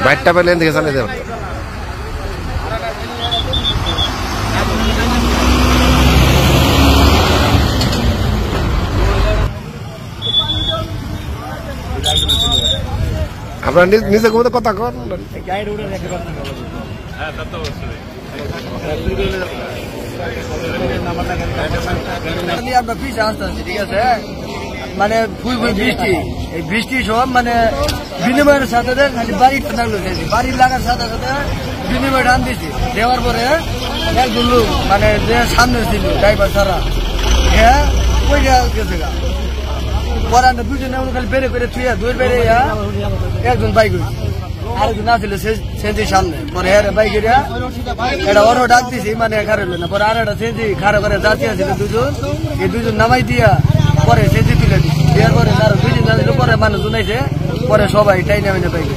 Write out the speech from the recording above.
বাইরটা পেলেন দিকে চালিয়ে দেবেন। আপনার নিজে ঘুমতে কথা কন আমরা পিছিয়ে আসতে আছি, ঠিক আছে? মানে ফুল বৃষ্টি, এই বৃষ্টি সব মানে বিনিময়ের সাথে বাড়ি বাড়ির লাগার সাথে সাথে বিনিময় টান দিয়েছি। দেওয়ার পরে একজন লোক মানে যে সামনে ছিল ড্রাইভার ছাড়া হ্যাঁ ওই গেছে গা পরে আমরা দুজনে খালি বেড়ে করে থুয়ে দুই বেড়ে একজন বাইক আরেকজন আসছিল সেন্সির সামনে পরে হ্যাঁ বাইকের এটা অটো ডাক দিছি মানে খারাপ না পরে আর একটা সেন্সি খারাপ করে যাচ্ছি আসছিল দুজন, এই দুজন নামাই দিয়া পরে সেন্সি তুলে দিই দেওয়ার পরে আরো দুজন যাচ্ছিল পরে মানুষ শুনাইছে পরে সবাই টাই নামে বাইকে।